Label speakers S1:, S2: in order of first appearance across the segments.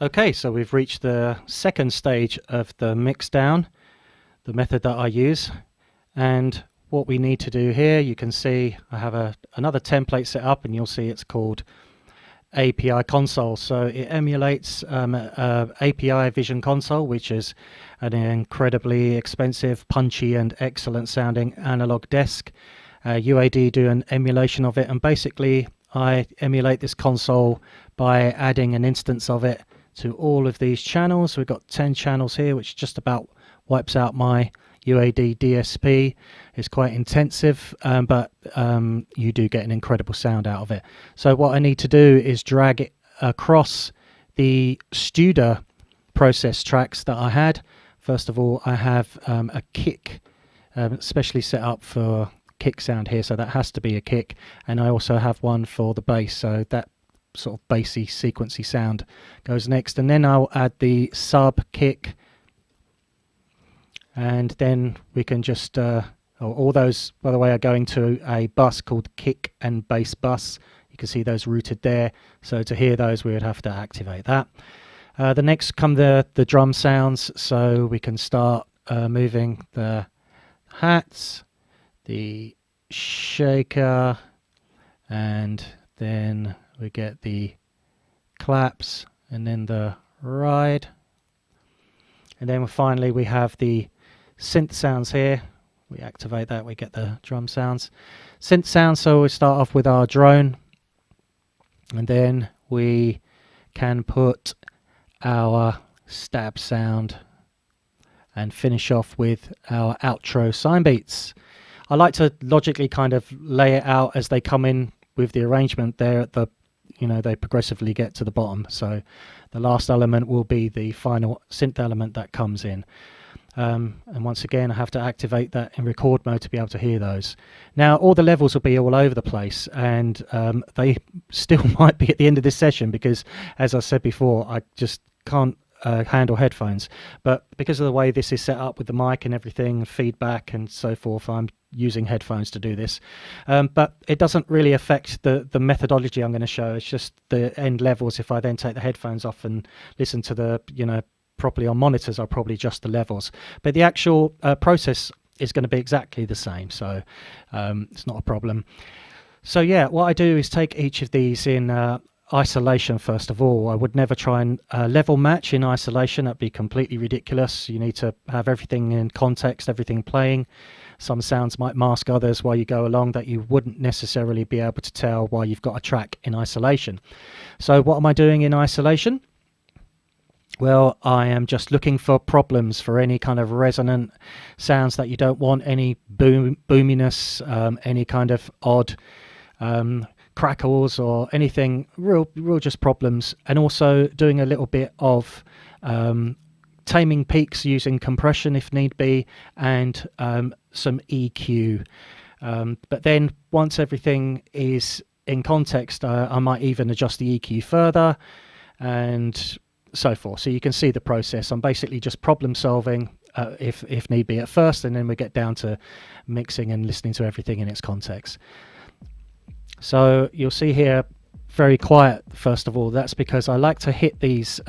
S1: Okay, so we've reached the second stage of the mixdown, the method that I use. And what we need to do here, you can see I have another template set up, and you'll see it's called API console. So it emulates API Vision Console, which is an incredibly expensive, punchy and excellent sounding analog desk. UAD do an emulation of it, and basically I emulate this console by adding an instance of it to all of these channels. We've got 10 channels here, which just about wipes out my UAD DSP. It's quite intensive, but you do get an incredible sound out of it. So what I need to do is drag it across the Studer process tracks that I had. First of all, I have a kick specially set up for kick sound here, so that has to be a kick, and I also have one for the bass, so that sort of bassy sequency sound goes next, and then I'll add the sub kick, and then we can just all those, by the way, are going to a bus called kick and bass bus. You can see those routed there, so to hear those we would have to activate that. The next come the drum sounds, so we can start moving the hats, the shaker, and then we get the claps, and then the ride, and then finally we have the synth sounds here. We activate that, we get the drum sounds, synth sounds. So we start off with our drone, and then we can put our stab sound and finish off with our outro sine beats. I like to logically kind of lay it out as they come in with the arrangement there at the, they progressively get to the bottom. So the last element will be the final synth element that comes in. And once again, I have to activate that in record mode to be able to hear those. Now, all the levels will be all over the place, and they still might be at the end of this session because, as I said before, I just can't handle headphones. But because of the way this is set up with the mic and everything, feedback and so forth, I'm using headphones to do this. But it doesn't really affect the methodology I'm going to show. It's just the end levels. If I then take the headphones off and listen to the, properly on monitors, I'll probably adjust the levels. But the actual process is going to be exactly the same, so it's not a problem. So yeah, what I do is take each of these in isolation. First of all, I would never try and level match in isolation. That'd be completely ridiculous. You need to have everything in context, everything playing. Some sounds might mask others while you go along that you wouldn't necessarily be able to tell while you've got a track in isolation. So what am I doing in isolation? Well, I am just looking for problems, for any kind of resonant sounds that you don't want, any boominess, any kind of odd crackles or anything, real just problems. And also doing a little bit of taming peaks using compression if need be, and some EQ. But then once everything is in context, I might even adjust the EQ further and so forth. So you can see the process. I'm basically just problem solving if need be at first, and then we get down to mixing and listening to everything in its context. So you'll see here very quiet first of all. That's because I like to hit these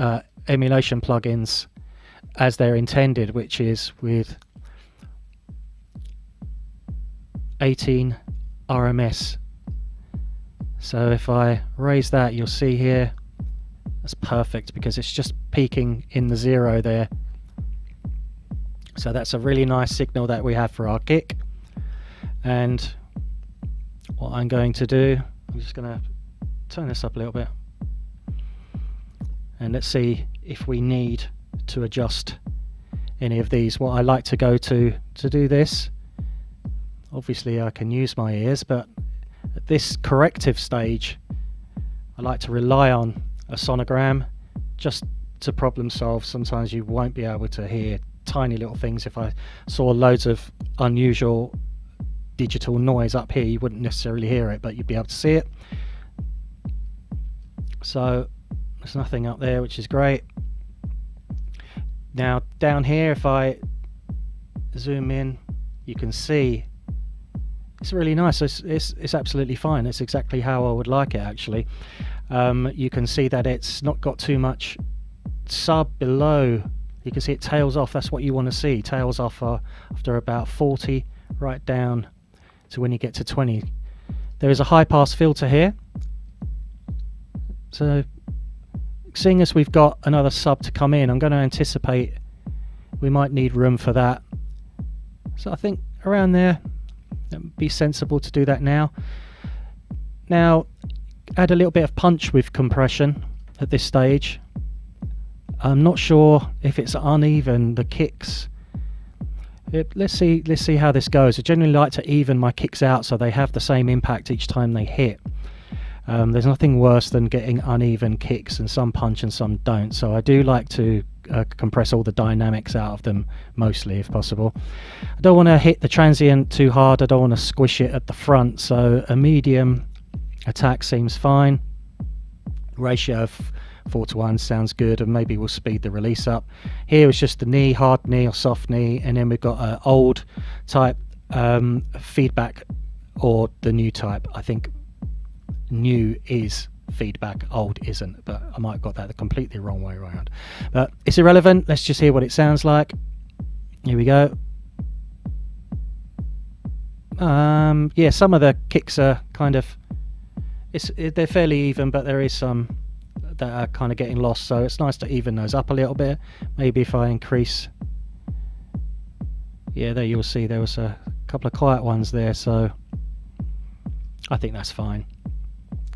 S1: emulation plugins as they're intended, which is with 18 RMS. So if I raise that, you'll see here that's perfect because it's just peaking in the 0 there. So that's a really nice signal that we have for our kick. And what I'm going to do, I'm just going to turn this up a little bit, and let's see if we need to adjust any of these. What I like to go to do this, obviously I can use my ears, but at this corrective stage I like to rely on a sonogram just to problem solve. Sometimes you won't be able to hear tiny little things. If I saw loads of unusual digital noise up here, you wouldn't necessarily hear it, but you'd be able to see it. So there's nothing up there, which is great. Now down here, if I zoom in, you can see it's really nice. It's absolutely fine. It's exactly how I would like it, actually. You can see that it's not got too much sub below, you can see it tails off. That's what you want to see, tails off after about 40 right down to when you get to 20. There is a high pass filter here, so seeing as we've got another sub to come in, I'm going to anticipate we might need room for that. So I think around there, it would be sensible to do that now. Now, add a little bit of punch with compression at this stage. I'm not sure if it's uneven, the kicks. Let's see how this goes. I generally like to even my kicks out so they have the same impact each time they hit. There's nothing worse than getting uneven kicks, and some punch and some don't. So I do like to compress all the dynamics out of them mostly if possible. I don't want to hit the transient too hard. I don't want to squish it at the front. So a medium attack seems fine. Ratio of 4:1 sounds good, and maybe we'll speed the release up. Here is just the knee, hard knee or soft knee, and then we've got an old type feedback, or the new type. I think new is feedback, old isn't, but I might have got that the completely wrong way around. But it's irrelevant, let's just hear what it sounds like. Here we go. Yeah, some of the kicks are kind of, they're fairly even, but there is some that are kind of getting lost, so it's nice to even those up a little bit. Maybe if I increase, yeah, there you'll see there was a couple of quiet ones there, so I think that's fine.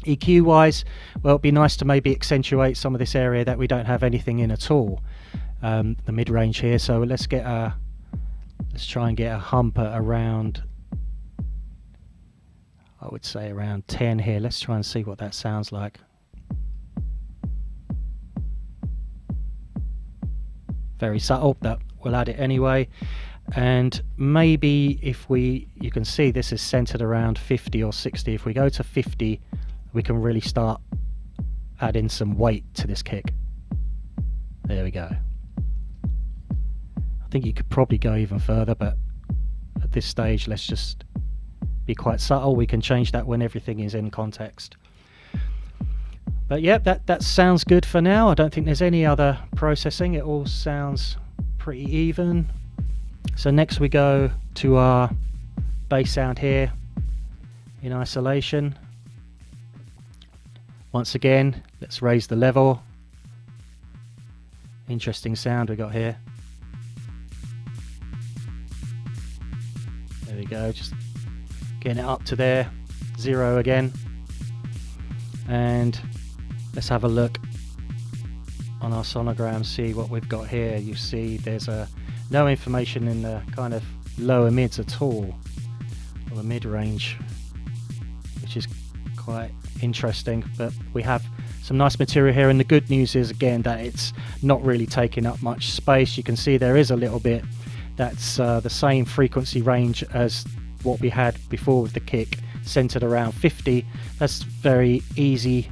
S1: EQ wise, well, it'd be nice to maybe accentuate some of this area that we don't have anything in at all, the mid-range here. So let's try and get a hump at around, I would say around 10 here. Let's try and see what that sounds like. Very subtle, but we'll add it anyway. And maybe if you can see this is centered around 50 or 60. If we go to 50, we can really start adding some weight to this kick. There we go. I think you could probably go even further, but at this stage, let's just be quite subtle. We can change that when everything is in context. But yeah, that sounds good for now. I don't think there's any other processing. It all sounds pretty even. So next we go to our bass sound here in isolation. Once again, let's raise the level. Interesting sound we got here. There we go, just getting it up to there, 0 again. And let's have a look on our sonogram, see what we've got here. You see there's no information in the kind of lower mids at all, or the mid-range, which is quite interesting. But we have some nice material here, and the good news is again that it's not really taking up much space. You can see there is a little bit that's the same frequency range as what we had before with the kick, centered around 50. That's very easy.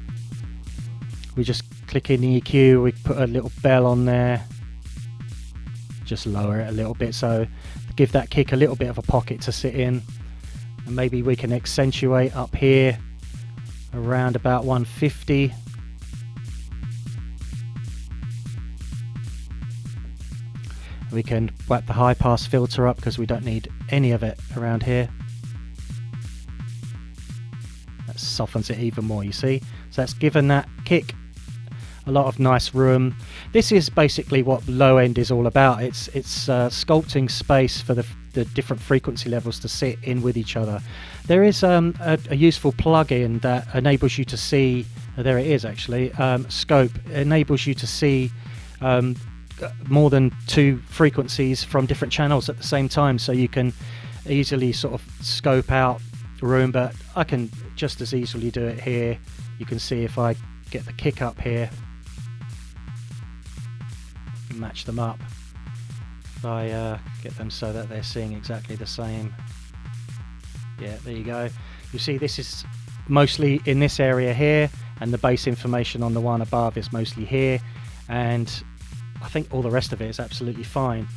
S1: We just click in the EQ, we put a little bell on there, just lower it a little bit, so give that kick a little bit of a pocket to sit in. And maybe we can accentuate up here around about 150. We can whack the high pass filter up because we don't need any of it around here. That softens it even more, you see. So that's given that kick a lot of nice room. This is basically what low end is all about. It's sculpting space for the different frequency levels to sit in with each other. There is a useful plugin that enables you to see, there it is actually, scope, enables you to see more than 2 frequencies from different channels at the same time, so you can easily sort of scope out room. But I can just as easily do it here. You can see if I get the kick up here, match them up, if I get them so that they're seeing exactly the same. Yeah, there you go. You see this is mostly in this area here, and the bass information on the one above is mostly here, and I think all the rest of it is absolutely fine.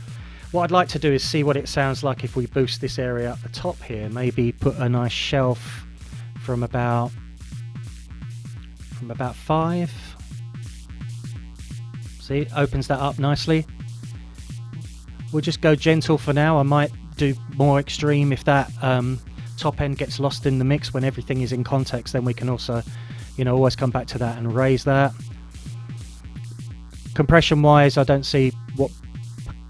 S1: What I'd like to do is see what it sounds like if we boost this area up the top here. Maybe put a nice shelf from about 5, See, it opens that up nicely. We'll just go gentle for now. I might do more extreme if that top end gets lost in the mix when everything is in context. Then we can also, you know, always come back to that and raise that. Compression wise, I don't see what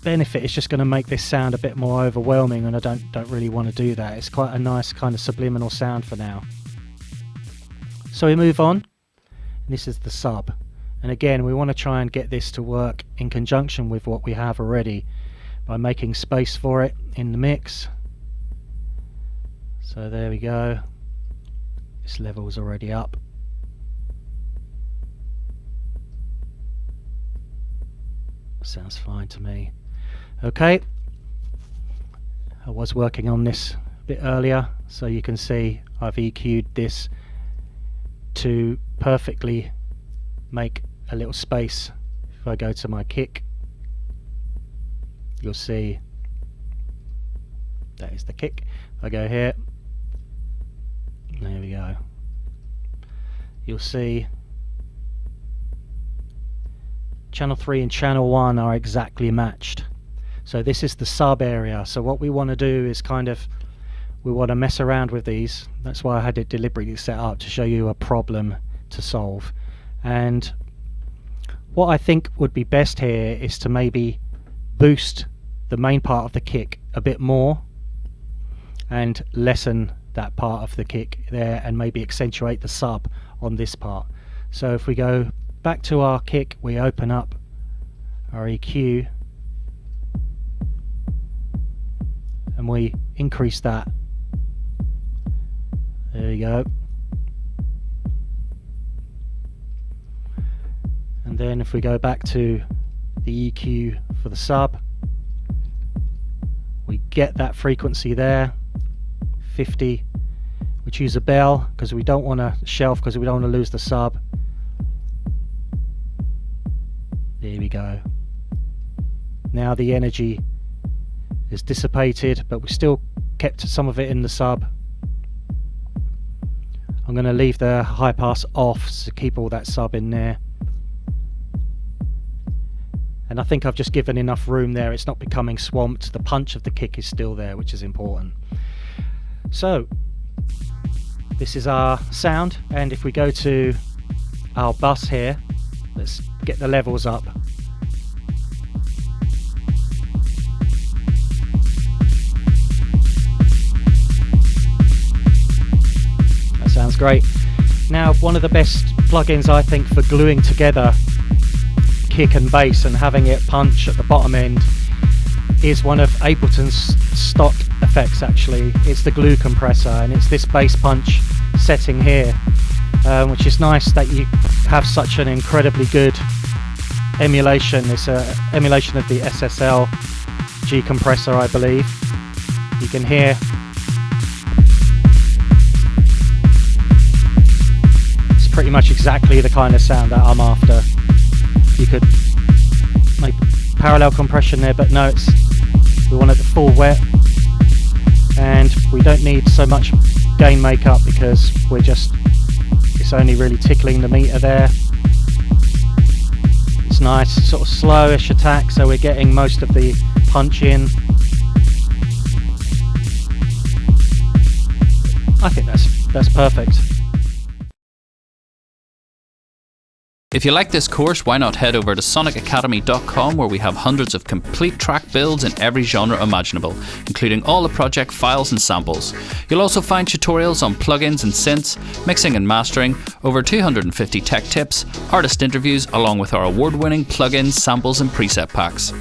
S1: benefit. It's just going to make this sound a bit more overwhelming, and I don't really want to do that. It's quite a nice kind of subliminal sound for now. So we move on. This is the sub, and again we want to try and get this to work in conjunction with what we have already by making space for it in the mix. So there we go. This level is already up. Sounds fine to me. Okay, I was working on this a bit earlier, so you can see I've EQ'd this to perfectly make a little space. If I go to my kick, you'll see that is the kick. If I go here, there we go, you'll see channel 3 and channel 1 are exactly matched. So this is the sub area. So what we want to do is we want to mess around with these. That's why I had it deliberately set up, to show you a problem to solve. And what I think would be best here is to maybe boost the main part of the kick a bit more and lessen that part of the kick there, and maybe accentuate the sub on this part. So if we go back to our kick, we open up our EQ and we increase that. There you go. And then if we go back to the EQ for the sub, we get that frequency there, 50. We choose a bell because we don't want to shelf, because we don't want to lose the sub. There we go. Now the energy is dissipated, but we still kept some of it in the sub. I'm going to leave the high pass off to keep all that sub in there. And I think I've just given enough room there. It's not becoming swamped. The punch of the kick is still there, which is important. So this is our sound, and if we go to our bus here, let's get the levels up. That sounds great. Now, one of the best plugins I think for gluing together kick and bass and having it punch at the bottom end is one of Ableton's stock effects. Actually, it's the glue compressor, and it's this bass punch setting here, which is nice that you have such an incredibly good emulation. It's an emulation of the SSL G compressor, I believe. You can hear it's pretty much exactly the kind of sound that I'm after. You could make parallel compression there, but no, we want it the full wet, and we don't need so much gain makeup because it's only really tickling the meter there. It's nice, sort of slowish attack, so we're getting most of the punch in. I think that's perfect.
S2: If you like this course, why not head over to sonicacademy.com, where we have hundreds of complete track builds in every genre imaginable, including all the project files and samples. You'll also find tutorials on plugins and synths, mixing and mastering, over 250 tech tips, artist interviews, along with our award-winning plugins, samples and preset packs.